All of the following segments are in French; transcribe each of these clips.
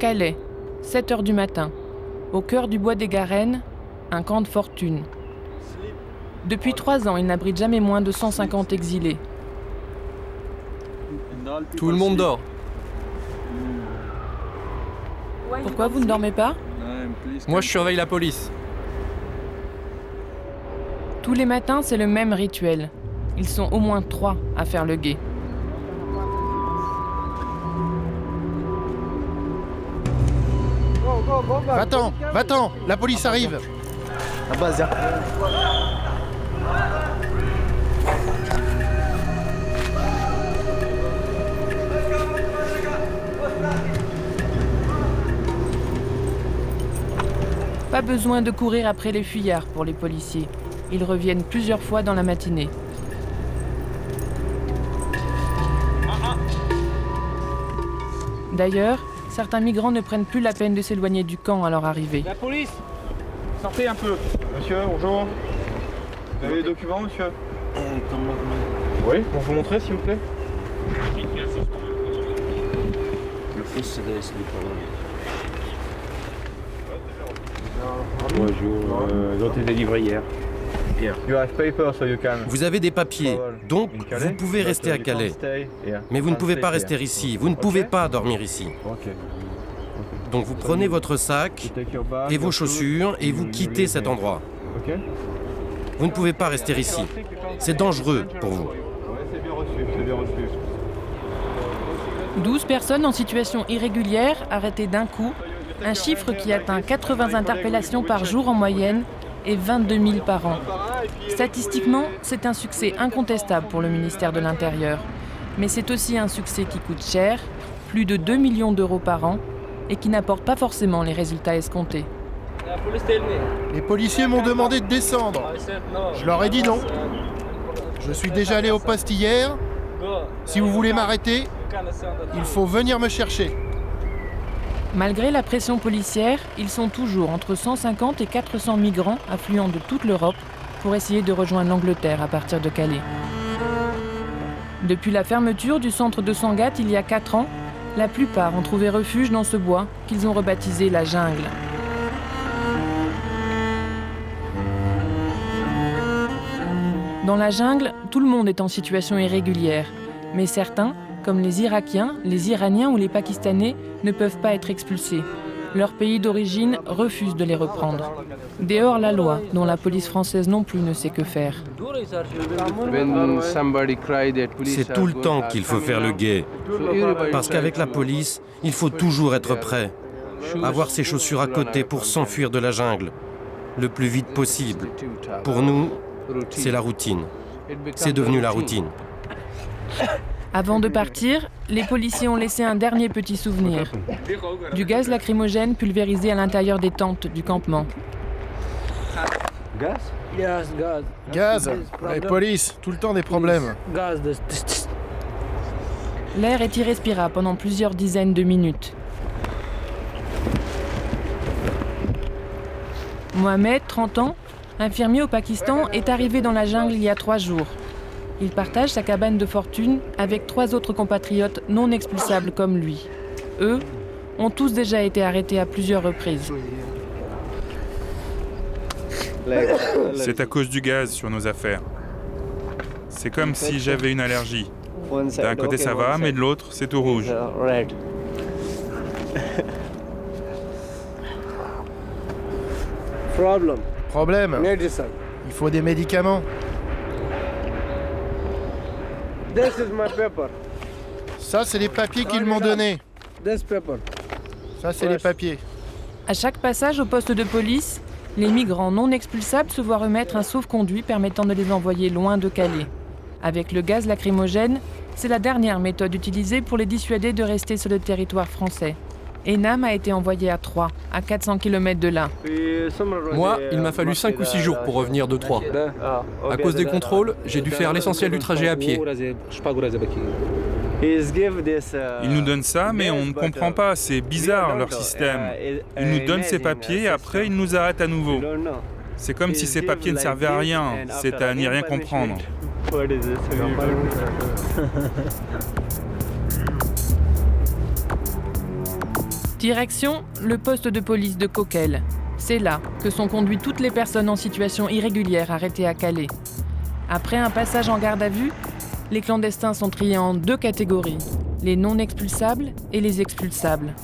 Calais, 7 h du matin. Au cœur du bois des Garennes, un camp de fortune. Depuis 3 ans, il n'abrite jamais moins de 150 exilés. Tout le monde dort. Pourquoi vous ne dormez pas? Moi, je surveille la police. Tous les matins, c'est le même rituel. Ils sont au moins 3 à faire le guet. Va-t'en, la police arrive. Pas besoin de courir après les fuyards pour les policiers. Ils reviennent plusieurs fois dans la matinée. D'ailleurs, certains migrants ne prennent plus la peine de s'éloigner du camp à leur arrivée. La police! Sortez un peu. Monsieur, bonjour. Vous avez les documents, monsieur? Oui, on vous montrer, s'il vous plaît? Le fils, c'est des paroles. Bonjour, ils ont été livrés hier. You have paper, so you can... Vous avez des papiers, donc vous pouvez rester à Calais. Mais vous ne pouvez pas rester ici, vous ne pouvez pas dormir ici. Donc vous prenez votre sac et vos chaussures et vous quittez cet endroit. Vous ne pouvez pas rester ici. C'est dangereux pour vous. C'est bien reçu, c'est bien reçu. 12 personnes en situation irrégulière arrêtées d'un coup, un chiffre qui atteint 80 interpellations par jour en moyenne et 22 000 par an. Statistiquement, c'est un succès incontestable pour le ministère de l'Intérieur. Mais c'est aussi un succès qui coûte cher, plus de 2 millions d'euros par an, et qui n'apporte pas forcément les résultats escomptés. Les policiers m'ont demandé de descendre. Je leur ai dit non. Je suis déjà allé au poste hier. Si vous voulez m'arrêter, il faut venir me chercher. Malgré la pression policière, ils sont toujours entre 150 et 400 migrants affluents de toute l'Europe pour essayer de rejoindre l'Angleterre à partir de Calais. Depuis la fermeture du centre de Sangatte il y a 4 ans, la plupart ont trouvé refuge dans ce bois qu'ils ont rebaptisé la jungle. Dans la jungle, tout le monde est en situation irrégulière, mais certains, comme les Irakiens, les Iraniens ou les Pakistanais, ne peuvent pas être expulsés. Leur pays d'origine refuse de les reprendre. Des hors-la-loi, dont la police française non plus ne sait que faire. C'est tout le temps qu'il faut faire le guet. Parce qu'avec la police, il faut toujours être prêt. Avoir ses chaussures à côté pour s'enfuir de la jungle. Le plus vite possible. Pour nous, c'est la routine. C'est devenu la routine. Avant de partir, les policiers ont laissé un dernier petit souvenir. Du gaz lacrymogène pulvérisé à l'intérieur des tentes du campement. Gaz, les polices, tout le temps des problèmes. L'air est irrespirable pendant plusieurs dizaines de minutes. Mohamed, 30 ans, infirmier au Pakistan, est arrivé dans la jungle il y a 3 jours. Il partage sa cabane de fortune avec 3 autres compatriotes non expulsables comme lui. Eux ont tous déjà été arrêtés à plusieurs reprises. C'est à cause du gaz sur nos affaires. C'est comme si j'avais une allergie. D'un côté ça va, mais de l'autre c'est tout rouge. Problème. Il faut des médicaments. Ça, c'est les papiers qu'ils m'ont donnés. Ça, c'est les papiers. À chaque passage au poste de police, les migrants non expulsables se voient remettre un sauf-conduit permettant de les envoyer loin de Calais. Avec le gaz lacrymogène, c'est la dernière méthode utilisée pour les dissuader de rester sur le territoire français. Enam a été envoyé à Troyes, à 400 km de là. Moi, il m'a fallu 5 ou 6 jours pour revenir de Troyes. À cause des contrôles, j'ai dû faire l'essentiel du trajet à pied. Ils nous donnent ça, mais on ne comprend pas, c'est bizarre leur système. Ils nous donnent ces papiers et après ils nous arrêtent à nouveau. C'est comme si ces papiers ne servaient à rien, c'est à n'y rien comprendre. Direction, le poste de police de Coquelles. C'est là que sont conduites toutes les personnes en situation irrégulière arrêtées à Calais. Après un passage en garde à vue, les clandestins sont triés en 2 catégories, les non expulsables et les expulsables.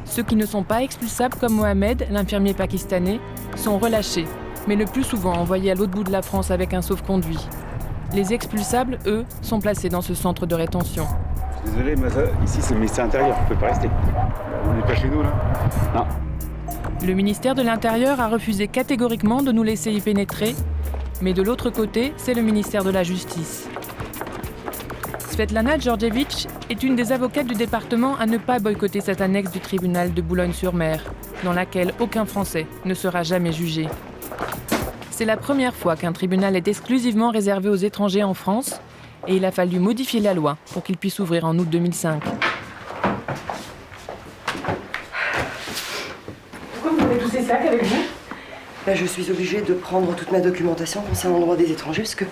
Ceux qui ne sont pas expulsables, comme Mohamed, l'infirmier pakistanais, sont relâchés, mais le plus souvent envoyés à l'autre bout de la France avec un sauf-conduit. Les expulsables, eux, sont placés dans ce centre de rétention. Désolé, mais ça, ici c'est le ministère intérieur, vous pouvez pas rester. On n'est pas chez nous là? Non. Le ministère de l'Intérieur a refusé catégoriquement de nous laisser y pénétrer, mais de l'autre côté, c'est le ministère de la Justice. Svetlana Djordjevic est une des avocates du département à ne pas boycotter cette annexe du tribunal de Boulogne-sur-Mer, dans laquelle aucun Français ne sera jamais jugé. C'est la première fois qu'un tribunal est exclusivement réservé aux étrangers en France, et il a fallu modifier la loi pour qu'il puisse ouvrir en août 2005. Pourquoi vous avez tous ces sacs avec vous? Je suis obligée de prendre toute ma documentation concernant le droit des étrangers, parce que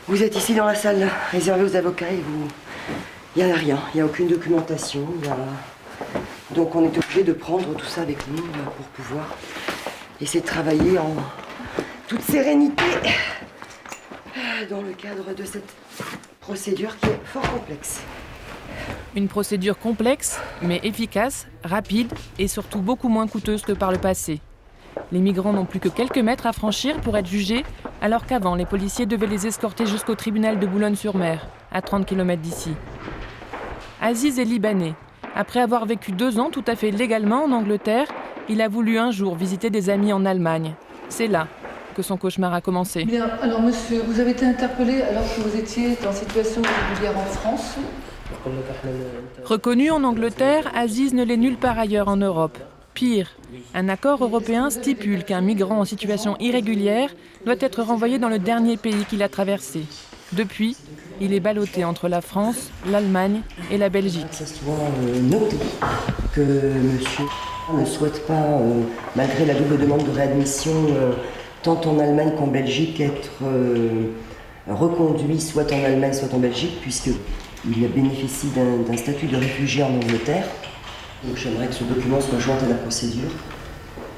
vous êtes ici dans la salle réservée aux avocats et vous... Il n'y a rien, il n'y a aucune documentation, Donc on est obligé de prendre tout ça avec nous pour pouvoir essayer de travailler en toute sérénité dans le cadre de cette procédure qui est fort complexe. Une procédure complexe, mais efficace, rapide et surtout beaucoup moins coûteuse que par le passé. Les migrants n'ont plus que quelques mètres à franchir pour être jugés, alors qu'avant, les policiers devaient les escorter jusqu'au tribunal de Boulogne-sur-Mer, à 30 km d'ici. Aziz est libanais. Après avoir vécu 2 ans tout à fait légalement en Angleterre, il a voulu un jour visiter des amis en Allemagne. C'est là que son cauchemar a commencé. Bien, alors monsieur, vous avez été interpellé alors que vous étiez en situation irrégulière en France. Reconnu en Angleterre, Aziz ne l'est nulle part ailleurs en Europe. Pire, un accord européen stipule qu'un migrant en situation irrégulière doit être renvoyé dans le dernier pays qu'il a traversé. Depuis, il est ballotté entre la France, l'Allemagne et la Belgique. Ça se doit noter que monsieur ne souhaite pas, malgré la double demande de réadmission, tant en Allemagne qu'en Belgique, être reconduit soit en Allemagne, soit en Belgique, puisqu'il bénéficie d'un statut de réfugié en Angleterre. Donc j'aimerais que ce document soit joint à la procédure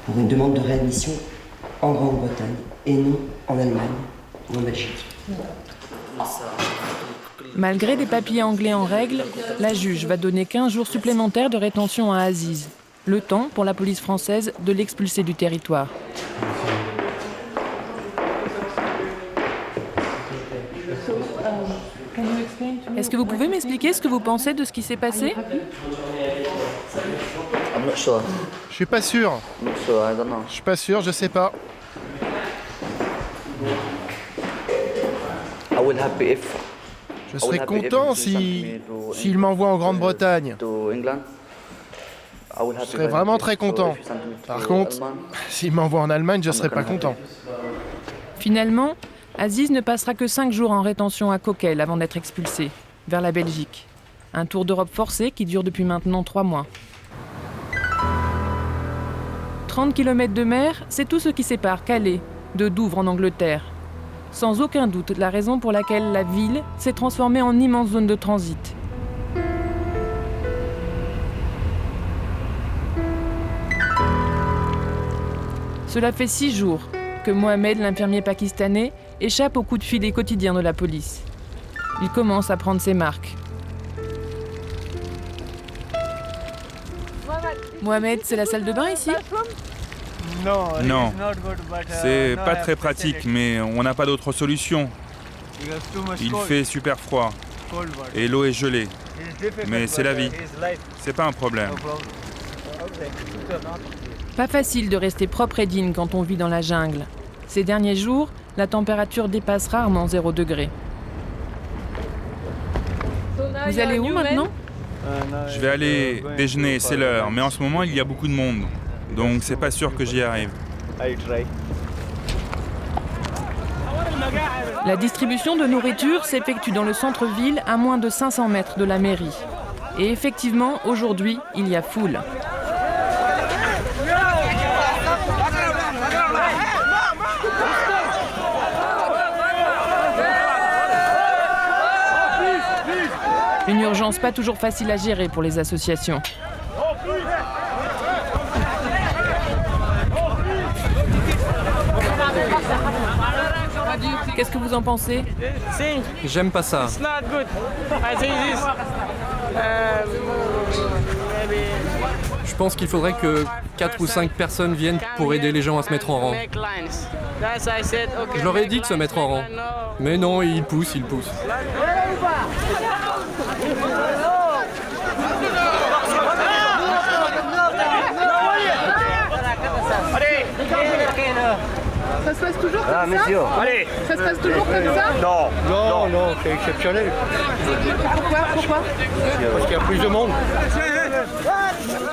pour une demande de réadmission en Grande-Bretagne et non en Allemagne ou en Belgique. Malgré des papiers anglais en règle, la juge va donner 15 jours supplémentaires de rétention à Aziz. Le temps pour la police française de l'expulser du territoire. Est-ce que vous pouvez m'expliquer ce que vous pensez de ce qui s'est passé? Je suis pas sûr. Je suis pas sûr, je sais pas. Je serais content s'il m'envoie en Grande-Bretagne. Je serais vraiment très content. Par contre, s'il m'envoie en Allemagne, je serais pas content. Finalement, Aziz ne passera que 5 jours en rétention à Coquelles avant d'être expulsé, vers la Belgique. Un tour d'Europe forcé qui dure depuis maintenant 3 mois. 30 km de mer, c'est tout ce qui sépare Calais de Douvres en Angleterre. Sans aucun doute la raison pour laquelle la ville s'est transformée en immense zone de transit. Cela fait 6 jours que Mohamed, l'infirmier pakistanais, échappe aux coups de filet quotidiens de la police. Il commence à prendre ses marques. Mohamed, c'est la salle de bain ici? Non, c'est pas très pratique, mais on n'a pas d'autre solution. Il fait super froid et l'eau est gelée. Mais c'est la vie, c'est pas un problème. Pas facile de rester propre et digne quand on vit dans la jungle. Ces derniers jours, la température dépasse rarement 0 degré. Vous allez où maintenant? Je vais aller déjeuner, c'est l'heure, mais en ce moment il y a beaucoup de monde. Donc c'est pas sûr que j'y arrive. La distribution de nourriture s'effectue dans le centre-ville à moins de 500 mètres de la mairie. Et effectivement, aujourd'hui, il y a foule. Une urgence pas toujours facile à gérer pour les associations. Qu'est-ce que vous en pensez? J'aime pas ça. Je pense qu'il faudrait que 4 ou 5 personnes viennent pour aider les gens à se mettre en rang. Je leur ai dit de se mettre en rang. Mais non, ils poussent. Ça se passe toujours comme ça? Allez. Ça se passe toujours comme ça? Non, c'est exceptionnel. Pourquoi? Parce qu'il y a plus de monde.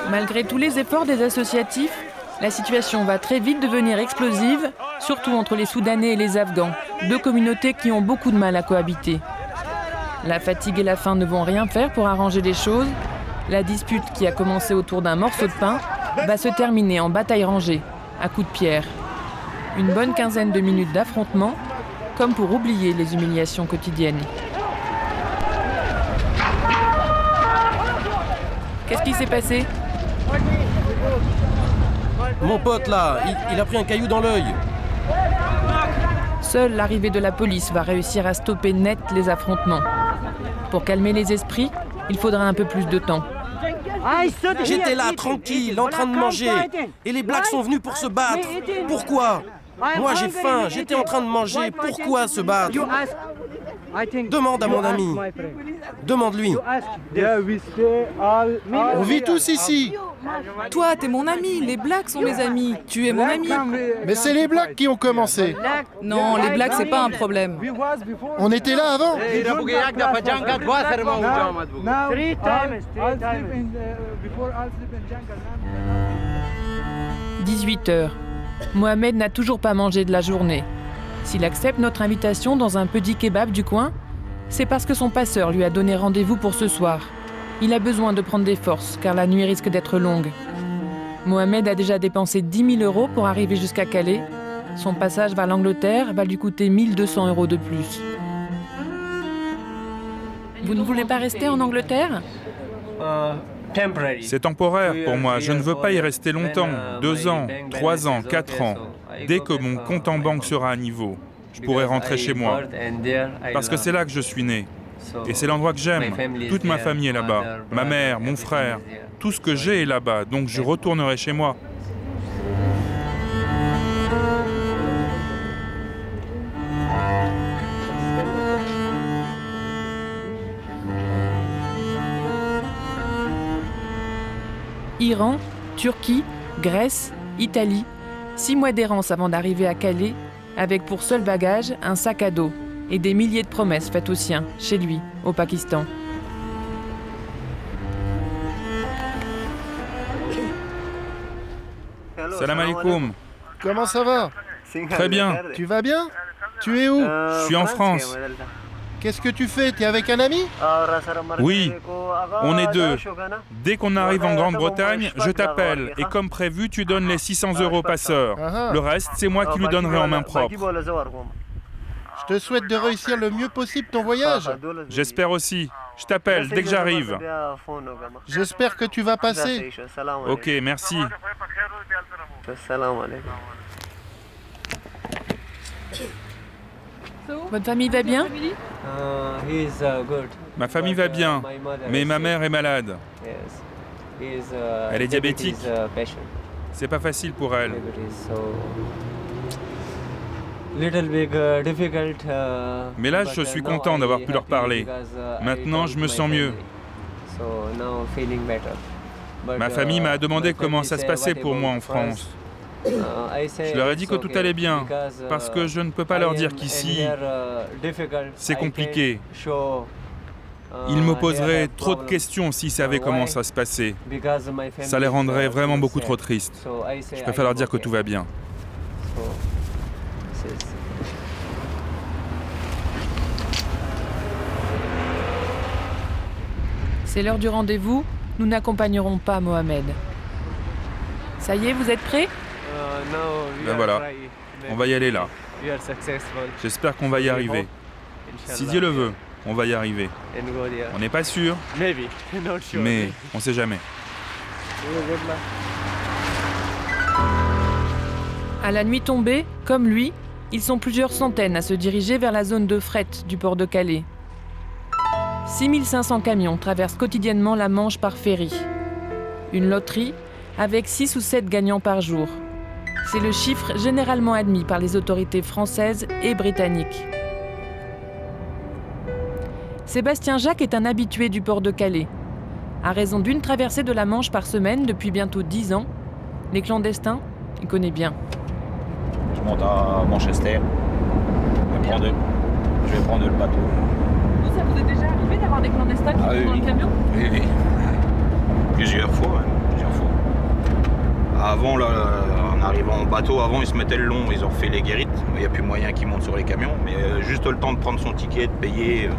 Malgré tous les efforts des associatifs, la situation va très vite devenir explosive, surtout entre les Soudanais et les Afghans, deux communautés qui ont beaucoup de mal à cohabiter. La fatigue et la faim ne vont rien faire pour arranger les choses. La dispute qui a commencé autour d'un morceau de pain va se terminer en bataille rangée, à coups de pierre. Une bonne quinzaine de minutes d'affrontement, comme pour oublier les humiliations quotidiennes. Qu'est-ce qui s'est passé? Mon pote là, il a pris un caillou dans l'œil. Seule l'arrivée de la police va réussir à stopper net les affrontements. Pour calmer les esprits, il faudra un peu plus de temps. J'étais là, tranquille, en train de manger. Et les Blacks sont venus pour se battre. Pourquoi? Moi j'ai faim, j'étais en train de manger. Pourquoi se battre? Demande à mon ami. Demande-lui. On vit tous ici. Toi, t'es mon ami. Les Blacks sont mes amis. Tu es mon ami. Mais c'est les Blacks qui ont commencé. Non, les Blacks, c'est pas un problème. On était là avant. 18h. Mohamed n'a toujours pas mangé de la journée. S'il accepte notre invitation dans un petit kebab du coin, c'est parce que son passeur lui a donné rendez-vous pour ce soir. Il a besoin de prendre des forces, car la nuit risque d'être longue. Mohamed a déjà dépensé 10 000 € pour arriver jusqu'à Calais. Son passage vers l'Angleterre va lui coûter 1 200 € de plus. Vous ne voulez pas rester en Angleterre? C'est temporaire pour moi, je ne veux pas y rester longtemps, 2 ans, 3 ans, 4 ans. Dès que mon compte en banque sera à niveau, je pourrai rentrer chez moi. Parce que c'est là que je suis né. Et c'est l'endroit que j'aime. Toute ma famille est là-bas. Ma mère, mon frère, tout ce que j'ai est là-bas, donc je retournerai chez moi. Iran, Turquie, Grèce, Italie. 6 mois d'errance avant d'arriver à Calais, avec pour seul bagage un sac à dos et des milliers de promesses faites aux siens, chez lui, au Pakistan. Salam alaikum. Comment ça va? Très bien. Tu vas bien? Tu es où? Je suis en France. Qu'est-ce que tu fais? T'es avec un ami? Oui, on est 2. Dès qu'on arrive en Grande-Bretagne, je t'appelle. Et comme prévu, tu donnes les 600 € au passeur. Le reste, c'est moi qui lui donnerai en main propre. Je te souhaite de réussir le mieux possible ton voyage. J'espère aussi. Je t'appelle dès que j'arrive. J'espère que tu vas passer. Ok, merci. Votre famille va bien? Ma famille va bien, mais ma mère est malade. Elle est diabétique. C'est pas facile pour elle. Mais là, je suis content d'avoir pu leur parler. Maintenant, je me sens mieux. Ma famille m'a demandé comment ça se passait pour moi en France. Je leur ai dit que tout allait bien, parce que je ne peux pas leur dire qu'ici, c'est compliqué. Ils me poseraient trop de questions s'ils savaient comment ça se passait. Ça les rendrait vraiment beaucoup trop tristes. Je préfère leur dire que tout va bien. C'est l'heure du rendez-vous, nous n'accompagnerons pas Mohamed. Ça y est, vous êtes prêts? Ben voilà, on va y aller là. J'espère qu'on va y arriver. Si Dieu le veut, on va y arriver. On n'est pas sûr, mais on ne sait jamais. À la nuit tombée, comme lui, Ils sont plusieurs centaines à se diriger vers la zone de fret du port de Calais. 6500 camions traversent quotidiennement la Manche par ferry. Une loterie avec 6 ou 7 gagnants par jour. C'est le chiffre généralement admis par les autorités françaises et britanniques. Sébastien Jacques est un habitué du port de Calais. À raison d'une traversée de la Manche par semaine depuis bientôt 10 ans, les clandestins, il connaît bien. Je monte à Manchester, je vais prendre le bateau. Vous, ça vous est déjà arrivé d'avoir des clandestins qui sont dans le camion ? Oui. Plusieurs fois. Avant, là, en arrivant au bateau, avant ils se mettaient le long, ils ont refait les guérites. Il n'y a plus moyen qu'ils montent sur les camions, mais juste le temps de prendre son ticket, de payer. Et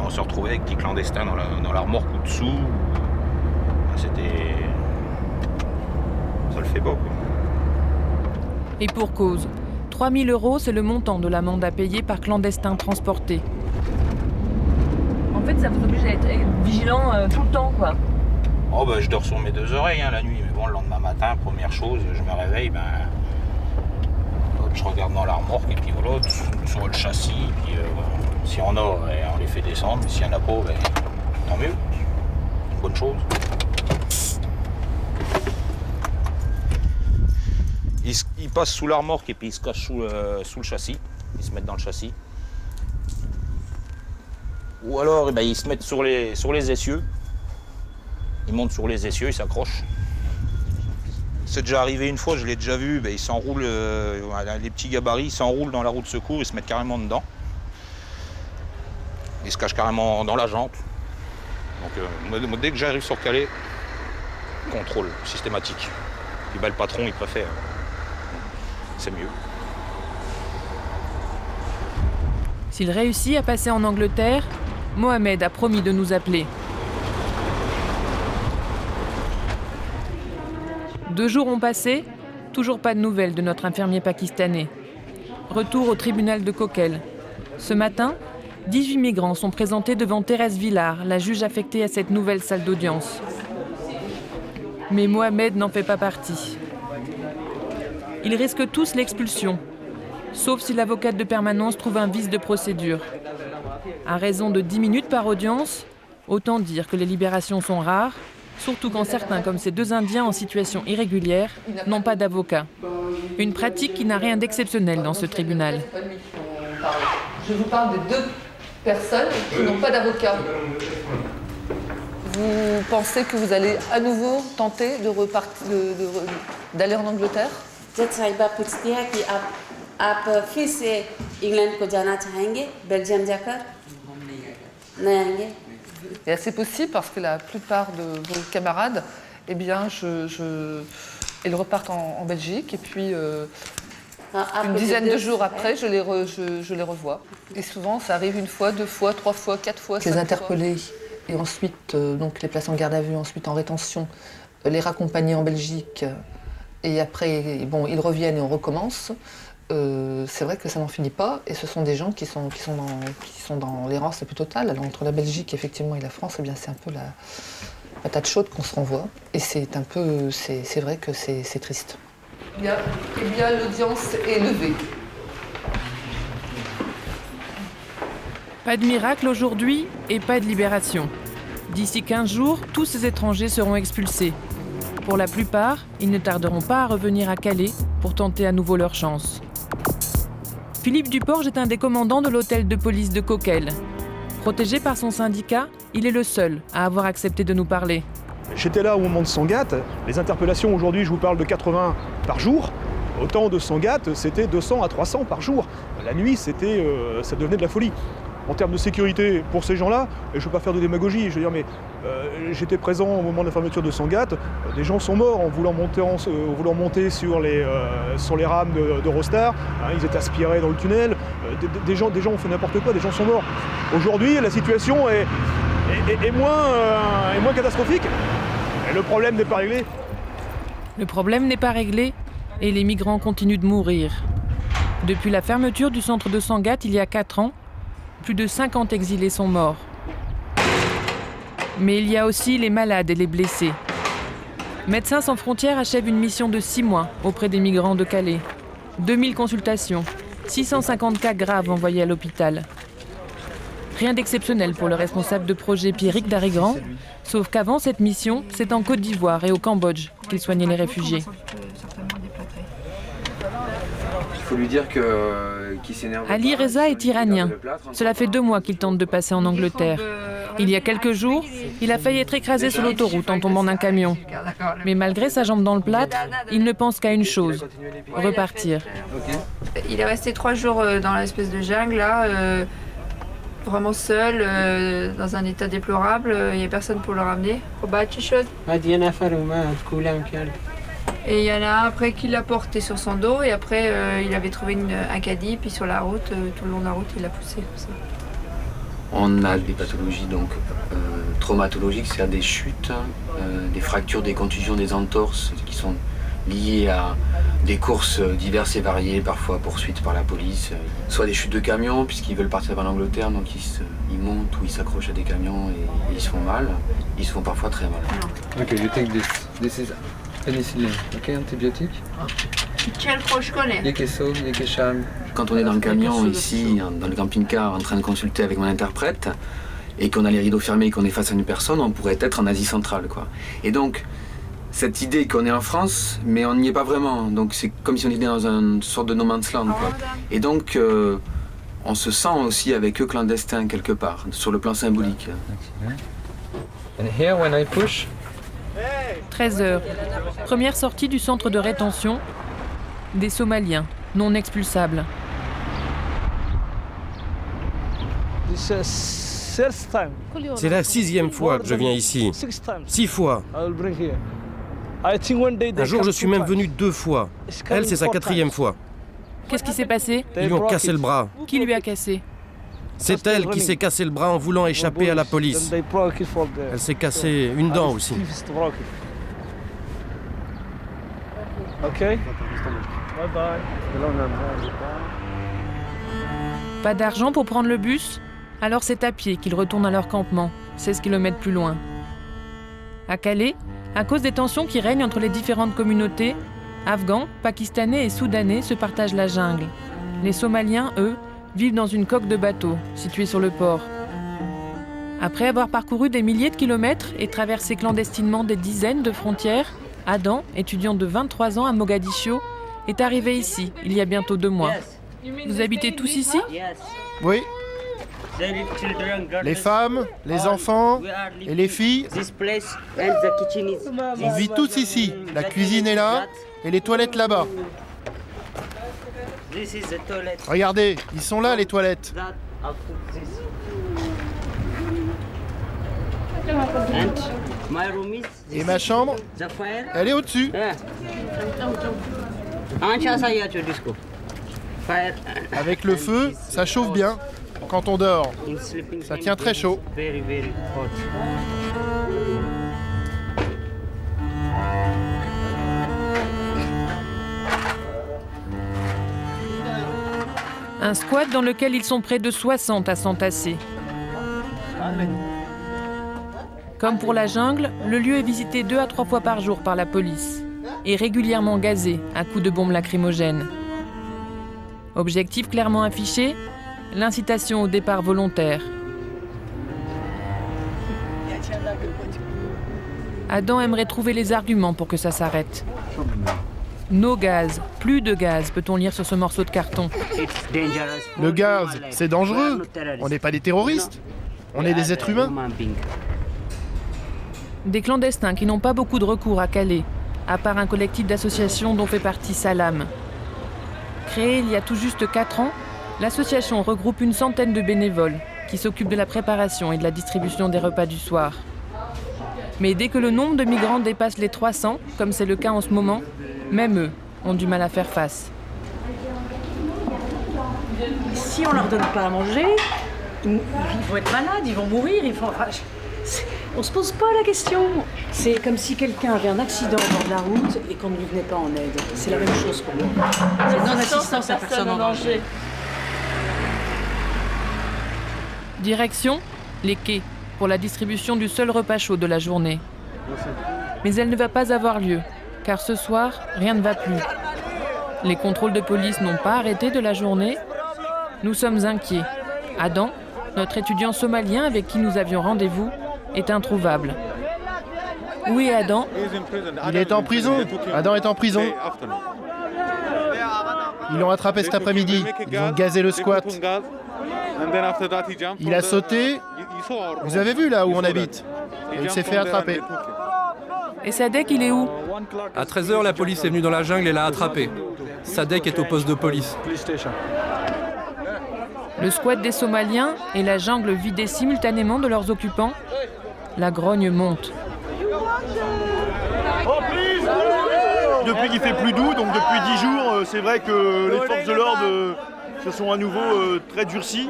on se retrouvait avec des clandestins dans la remorque ou dessous. C'était... Ça le fait pas, quoi. Et pour cause, 3 000 €, c'est le montant de l'amende à payer par clandestin transporté. En fait, ça vous oblige à être vigilant tout le temps, quoi. Oh bah, je dors sur mes 2 oreilles la nuit, mais bon, le lendemain matin, première chose, je me réveille, je regarde dans la remorque et puis voilà, sur le châssis, puis si on a, on les fait descendre, mais s'il n'y en a pas, tant mieux, c'est une bonne chose. Ils passent sous la remorque et puis ils se cachent sous le châssis, ils se mettent dans le châssis. Ou alors ils se mettent sur les essieux. Ils montent sur les essieux, ils s'accrochent. C'est déjà arrivé une fois, je l'ai déjà vu, ils s'enroulent, les petits gabarits, ils s'enroulent dans la roue de secours, ils se mettent carrément dedans. Ils se cachent carrément dans la jante. Donc dès que j'arrive sur Calais, contrôle systématique. Puis le patron, il préfère. C'est mieux. S'il réussit à passer en Angleterre, Mohamed a promis de nous appeler. 2 jours ont passé, toujours pas de nouvelles de notre infirmier pakistanais. Retour au tribunal de Coquelles. Ce matin, 18 migrants sont présentés devant Thérèse Villard, la juge affectée à cette nouvelle salle d'audience. Mais Mohamed n'en fait pas partie. Ils risquent tous l'expulsion, sauf si l'avocate de permanence trouve un vice de procédure. À raison de 10 minutes par audience, autant dire que les libérations sont rares, surtout quand certains, comme ces 2 Indiens en situation irrégulière, n'ont pas d'avocat. Une pratique qui n'a rien d'exceptionnel dans ce tribunal. Je vous parle de 2 personnes qui n'ont pas d'avocat. Vous pensez que vous allez à nouveau tenter d'aller en Angleterre ? Et c'est possible parce que la plupart de vos camarades, ils repartent en Belgique et puis une dizaine de jours après, je les revois. Et souvent, ça arrive 1 fois, 2 fois, 3 fois, 4 fois. Les interpeller et ensuite donc les placer en garde à vue, ensuite en rétention, les raccompagner en Belgique et après, ils reviennent et on recommence. C'est vrai que ça n'en finit pas et ce sont des gens qui sont dans l'errance la plus totale. Alors entre la Belgique effectivement et la France, c'est un peu la patate chaude qu'on se renvoie et c'est vrai que c'est triste. Bien, l'audience est levée. Pas de miracle aujourd'hui et pas de libération. D'ici 15 jours, tous ces étrangers seront expulsés. Pour la plupart, ils ne tarderont pas à revenir à Calais pour tenter à nouveau leur chance. Philippe Duporge est un des commandants de l'hôtel de police de Coquelles. Protégé par son syndicat, il est le seul à avoir accepté de nous parler. J'étais là au moment de Sangatte. Les interpellations aujourd'hui, je vous parle de 80 par jour. Au temps de Sangatte, c'était 200 à 300 par jour. La nuit, ça devenait de la folie. En termes de sécurité pour ces gens-là, et je ne veux pas faire de démagogie, je veux dire, mais j'étais présent au moment de la fermeture de Sangatte, des gens sont morts en voulant monter sur les rames d'Eurostar, ils étaient aspirés dans le tunnel, des gens ont fait n'importe quoi, des gens sont morts. Aujourd'hui, la situation est moins catastrophique, et le problème n'est pas réglé. Le problème n'est pas réglé, et les migrants continuent de mourir. Depuis la fermeture du centre de Sangatte il y a 4 ans, plus de 50 exilés sont morts. Mais il y a aussi les malades et les blessés. Médecins sans frontières achève une mission de 6 mois auprès des migrants de Calais. 2000 consultations, 650 cas graves envoyés à l'hôpital. Rien d'exceptionnel pour le responsable de projet Pierrick Darigrand, sauf qu'avant cette mission, c'est en Côte d'Ivoire et au Cambodge qu'il soignait les réfugiés. Il faut lui dire qu'il s'énerve. Ali Reza est iranien. Cela fait 2 mois qu'il tente de passer en Angleterre. Il y a quelques jours, il a failli être écrasé sur l'autoroute en tombant d'un camion. Mais malgré sa jambe dans le plâtre, il ne pense qu'à une chose, repartir. Il est resté 3 jours dans l'espèce de jungle, là, vraiment seul, dans un état déplorable. Il n'y a personne pour le ramener. Et il y en a un après qui l'a porté sur son dos, et après il avait trouvé un caddie, puis sur la route, tout le long de la route, il l'a poussé comme ça. On a des pathologies donc traumatologiques, c'est-à-dire des chutes, des fractures, des contusions, des entorses qui sont liées à des courses diverses et variées, parfois poursuites par la police, soit des chutes de camions puisqu'ils veulent partir vers l'Angleterre, donc ils montent ou ils s'accrochent à des camions et ils se font mal. Ils se font parfois très mal. Ok, you take this. This is penicillin, ok, antibiotique. Quel proche je connais? Quand on est dans le camion ici, dans le camping-car, en train de consulter avec mon interprète, et qu'on a les rideaux fermés et qu'on est face à une personne, on pourrait être en Asie centrale, quoi. Et donc, cette idée qu'on est en France, mais on n'y est pas vraiment. Donc c'est comme si on était dans une sorte de no man's land, quoi. Et donc, on se sent aussi avec eux clandestins quelque part, sur le plan symbolique. And here, when I push... 13h. Première sortie du centre de rétention des Somaliens, non expulsables. C'est la 6e fois que je viens ici. 6 fois. Un jour, je suis même venu 2 fois. Elle, c'est sa 4e fois. Qu'est-ce qui s'est passé? Ils lui ont cassé le bras. Qui lui a cassé? C'est elle qui s'est cassé le bras en voulant échapper à la police. Elle s'est cassé une dent aussi. Ok. Bye bye. Pas d'argent pour prendre le bus? Alors c'est à pied qu'ils retournent à leur campement, 16 km plus loin. À Calais, à cause des tensions qui règnent entre les différentes communautés, Afghans, Pakistanais et Soudanais se partagent la jungle. Les Somaliens, eux, vivent dans une coque de bateau située sur le port. Après avoir parcouru des milliers de kilomètres et traversé clandestinement des dizaines de frontières, Adam, étudiant de 23 ans à Mogadiscio, est arrivé ici il y a bientôt 2 mois. Vous habitez tous ici? Oui. Les femmes, les enfants et les filles. On vit tous ici. La cuisine est là et les toilettes là-bas. Regardez, ils sont là les toilettes. Et ma chambre, elle est au-dessus. Avec le feu, ça chauffe bien quand on dort. Ça tient très chaud. Un squat dans lequel ils sont près de 60 à s'entasser. Comme pour la jungle, le lieu est visité 2 à 3 fois par jour par la police et régulièrement gazé à coups de bombes lacrymogènes. Objectif clairement affiché, l'incitation au départ volontaire. Adam aimerait trouver les arguments pour que ça s'arrête. No gaz, plus de gaz, peut-on lire sur ce morceau de carton. Le gaz, c'est dangereux. On n'est pas des terroristes. On est des êtres humains. Des clandestins qui n'ont pas beaucoup de recours à Calais, à part un collectif d'associations dont fait partie Salam. Créée il y a tout juste 4 ans, l'association regroupe une centaine de bénévoles qui s'occupent de la préparation et de la distribution des repas du soir. Mais dès que le nombre de migrants dépasse les 300, comme c'est le cas en ce moment, même eux ont du mal à faire face. Si on leur donne pas à manger, ils vont être malades, ils vont mourir, on se pose pas la question. C'est comme si quelqu'un avait un accident au bord de la route et qu'on ne lui venait pas en aide. C'est la même chose pour moi. C'est non-assistance à personne en danger. Direction, les quais, pour la distribution du seul repas chaud de la journée. Mais elle ne va pas avoir lieu, car ce soir, rien ne va plus. Les contrôles de police n'ont pas arrêté de la journée. Nous sommes inquiets. Adam, notre étudiant somalien avec qui nous avions rendez-vous, est introuvable. Où est Adam? Il est en prison. Adam est en prison. Ils l'ont attrapé cet après-midi. Ils ont gazé le squat. Il a sauté. Vous avez vu là où on habite? Et il s'est fait attraper. Et Sadek, il est où? À 13h, la police est venue dans la jungle et l'a attrapé. Sadek est au poste de police. Le squat des Somaliens et la jungle vidée simultanément de leurs occupants. La grogne monte. Depuis qu'il fait plus doux, donc depuis 10 jours, c'est vrai que les forces de l'ordre se sont à nouveau très durcies.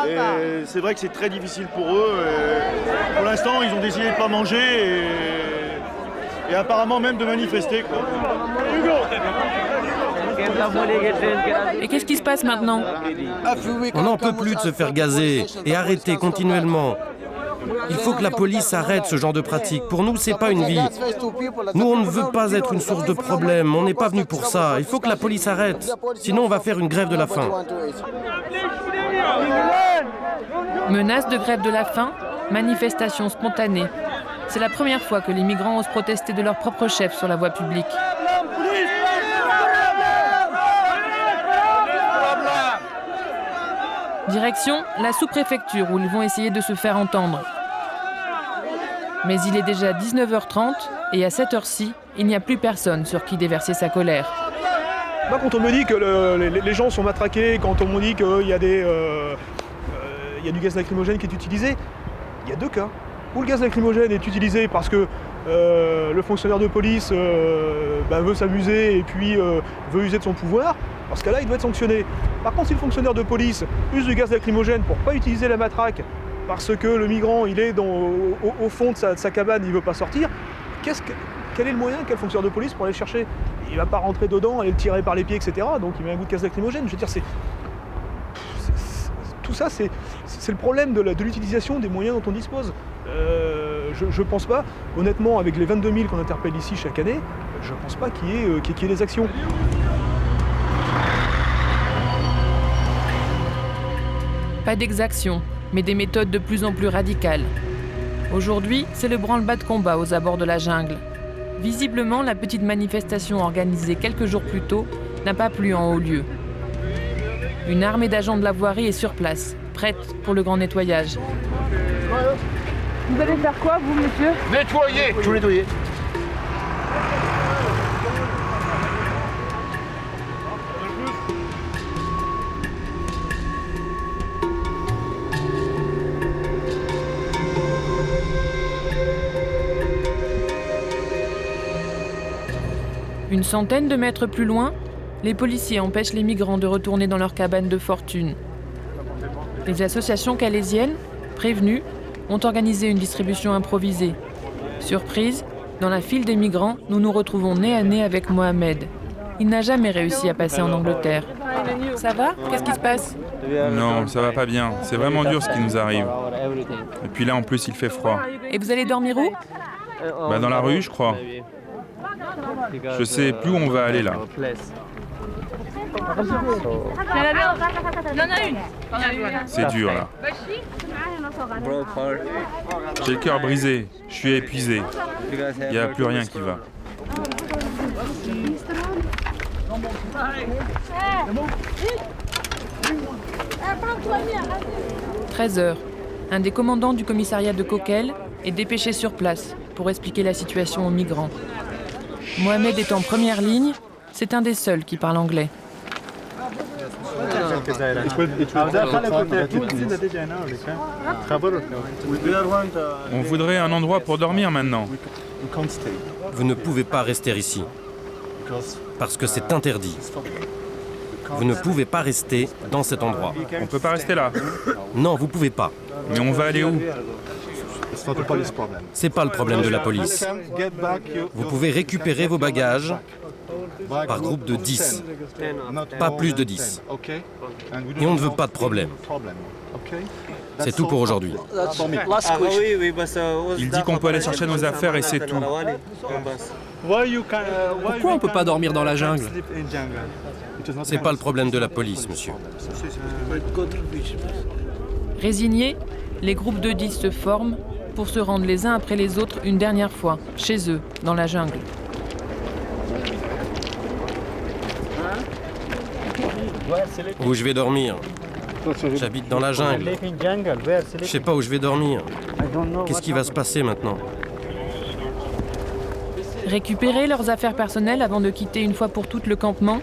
Et c'est vrai que c'est très difficile pour eux. Et pour l'instant, ils ont décidé de ne pas manger et apparemment même de manifester, quoi. Et qu'est-ce qui se passe maintenant? On n'en peut plus de se faire gazer et arrêter continuellement. Il faut que la police arrête ce genre de pratique. Pour nous, c'est pas une vie. Nous, on ne veut pas être une source de problème. On n'est pas venu pour ça. Il faut que la police arrête. Sinon, on va faire une grève de la faim. Menace de grève de la faim, manifestation spontanée. C'est la première fois que les migrants osent protester de leur propre chef sur la voie publique. Direction la sous-préfecture où ils vont essayer de se faire entendre. Mais il est déjà 19h30 et à cette heure-ci, il n'y a plus personne sur qui déverser sa colère. Moi, quand on me dit que les gens sont matraqués, quand on me dit qu'il y a du gaz lacrymogène qui est utilisé, il y a deux cas. Ou le gaz lacrymogène est utilisé parce que le fonctionnaire de police veut s'amuser et puis veut user de son pouvoir. Dans ce cas-là, il doit être sanctionné. Par contre, si le fonctionnaire de police use du gaz lacrymogène pour ne pas utiliser la matraque, parce que le migrant il est au fond de sa cabane, il ne veut pas sortir, quel est le moyen qu'a le fonctionnaire de police pour aller le chercher? Il ne va pas rentrer dedans, aller le tirer par les pieds, etc. Donc il met un goût de gaz lacrymogène. Je veux dire, tout ça, c'est le problème de l'utilisation des moyens dont on dispose. Je pense pas, honnêtement, avec les 22 000 qu'on interpelle ici chaque année, je pense pas qu'il y ait des actions. Pas d'exaction, mais des méthodes de plus en plus radicales. Aujourd'hui, c'est le branle-bas de combat aux abords de la jungle. Visiblement, la petite manifestation organisée quelques jours plus tôt n'a pas plu en haut lieu. Une armée d'agents de la voirie est sur place, prête pour le grand nettoyage. Vous allez faire quoi, vous, monsieur? Nettoyer! Je vais nettoyer. Une centaine de mètres plus loin, les policiers empêchent les migrants de retourner dans leur cabane de fortune. Les associations calaisiennes, prévenues, ont organisé une distribution improvisée. Surprise, dans la file des migrants, nous nous retrouvons nez à nez avec Mohamed. Il n'a jamais réussi à passer en Angleterre. Ça va? Qu'est-ce qui se passe? Non, ça va pas bien. C'est vraiment dur ce qui nous arrive. Et puis là, en plus, il fait froid. Et vous allez dormir où? Dans la rue, je crois. Je sais plus où on va aller là. C'est dur là. J'ai le cœur brisé, je suis épuisé. Il n'y a plus rien qui va. « 13h. Un des commandants du commissariat de Coquel est dépêché sur place pour expliquer la situation aux migrants. Mohamed est en première ligne, c'est un des seuls qui parle anglais. On voudrait un endroit pour dormir maintenant. Vous ne pouvez pas rester ici, parce que c'est interdit. Vous ne pouvez pas rester dans cet endroit. On peut pas rester là. Non, vous pouvez pas. Mais on va aller où? C'est pas le problème de la police. Vous pouvez récupérer vos bagages par groupe de 10. Pas plus de 10. Et on ne veut pas de problème. C'est tout pour aujourd'hui. Il dit qu'on peut aller chercher nos affaires et c'est tout. Pourquoi on ne peut pas dormir dans la jungle? C'est pas le problème de la police, monsieur. Résignés, les groupes de 10 se forment pour se rendre les uns après les autres une dernière fois, chez eux, dans la jungle. Où je vais dormir? J'habite dans la jungle. Je sais pas où je vais dormir. Qu'est-ce qui va se passer maintenant? Récupérer leurs affaires personnelles avant de quitter une fois pour toutes le campement?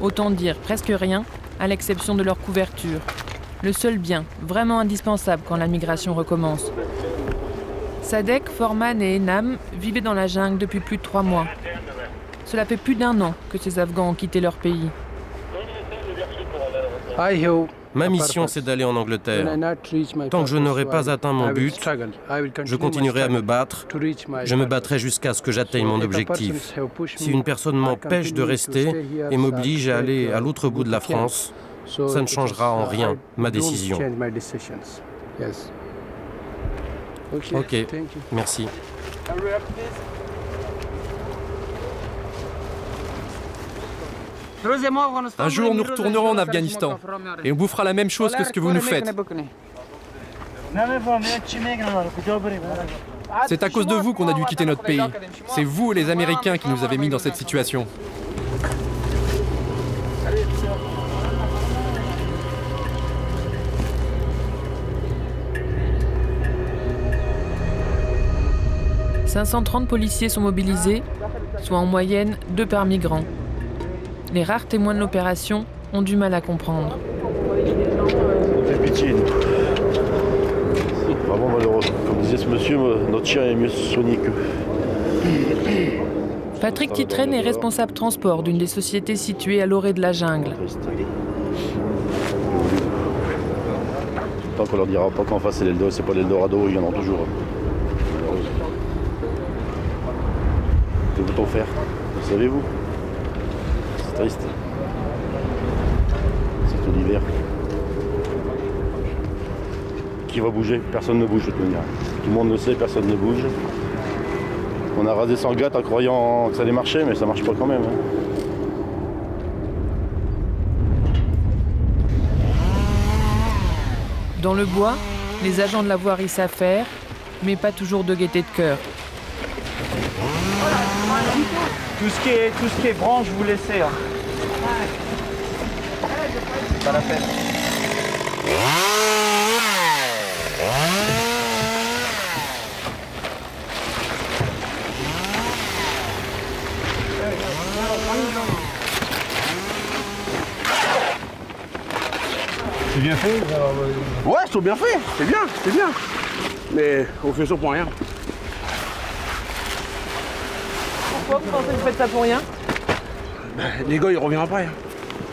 Autant dire presque rien, à l'exception de leur couverture. Le seul bien, vraiment indispensable quand la migration recommence. Sadek, Forman et Enam vivaient dans la jungle depuis plus de 3 mois. Cela fait plus d'1 an que ces Afghans ont quitté leur pays. Ma mission, c'est d'aller en Angleterre. Tant que je n'aurai pas atteint mon but, je continuerai à me battre. Je me battrai jusqu'à ce que j'atteigne mon objectif. Si une personne m'empêche de rester et m'oblige à aller à l'autre bout de la France, ça ne changera en rien ma décision. Ok, merci. Un jour, nous retournerons en Afghanistan et on bouffera la même chose que ce que vous nous faites. C'est à cause de vous qu'on a dû quitter notre pays. C'est vous, les Américains, qui nous avez mis dans cette situation. « 530 policiers sont mobilisés, soit en moyenne 2 par migrant. Les rares témoins de l'opération ont du mal à comprendre. On fait pitié, nous. Vraiment malheureux. Comme disait ce monsieur, notre chien est mieux soigné qu'eux. Patrick Kitren est responsable transport d'une des sociétés situées à l'orée de la jungle. Tant qu'on leur dira pas qu'en face c'est pas l'Eldorado, il y en a toujours. Que peut-on faire? Le savez-vous? C'est triste. C'est tout l'hiver. Qui va bouger? Personne ne bouge de toute manière. Tout le monde le sait, personne ne bouge. On a rasé Sangatte en croyant que ça allait marcher, mais ça marche pas quand même. Dans le bois, les agents de la voirie s'affairent, mais pas toujours de gaieté de cœur. Tout ce qui est branche, vous laissez. Hein. Pas la peine. C'est bien fait? Ouais, c'est bien fait, c'est bien, c'est bien. Mais on fait ça pour rien. Pourquoi vous pensez que vous faites ça pour rien? Les gars, ils reviennent après.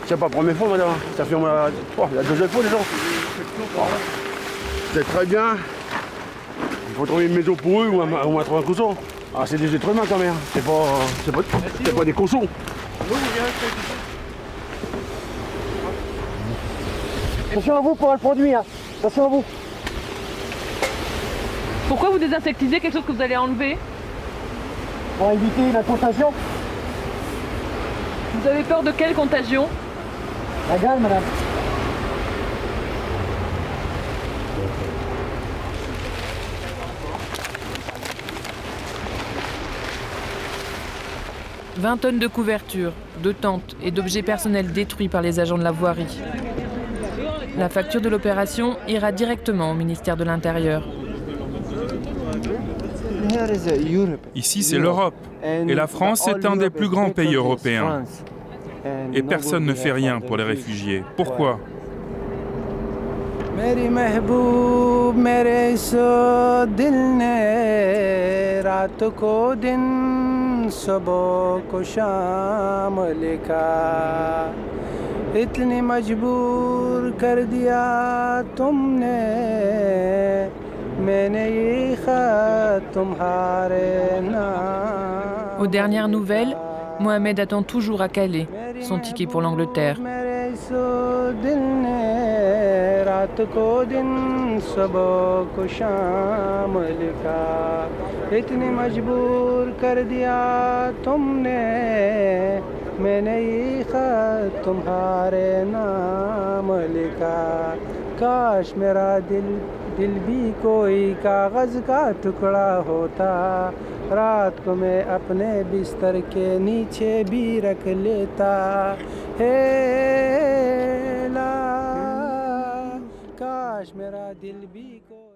C'est pas la première fois, madame. Ça fait la deuxième fois, les gens. C'est très bien. Il faut trouver une maison pour eux ou un cochon. Ah, c'est des êtres humains quand même. C'est pas des cochons. Attention à vous pour le produit. Hein. Attention à vous. Pourquoi vous désinsectisez quelque chose que vous allez enlever? Pour éviter la contagion. Vous avez peur de quelle contagion? La gale, madame. « 20 tonnes de couverture, de tentes et d'objets personnels détruits par les agents de la voirie. La facture de l'opération ira directement au ministère de l'Intérieur. Ici, c'est l'Europe. Et la France est un des plus grands pays européens. Et personne ne fait rien pour les réfugiés. Pourquoi ? Aux dernières nouvelles, Mohamed attend toujours à Calais son ticket pour l'Angleterre. दिल ने रात को दिन सुबह को शाम लिखा इतनी मजबूर कर दिया तुमने मैंने ये खत तुम्हारे नाम लिखा काश मेरा दिल भी कोई कागज़ का टुकड़ा होता रात को मैं अपने बिस्तर के नीचे भी रख लेता हे ला काश मेरा दिल भी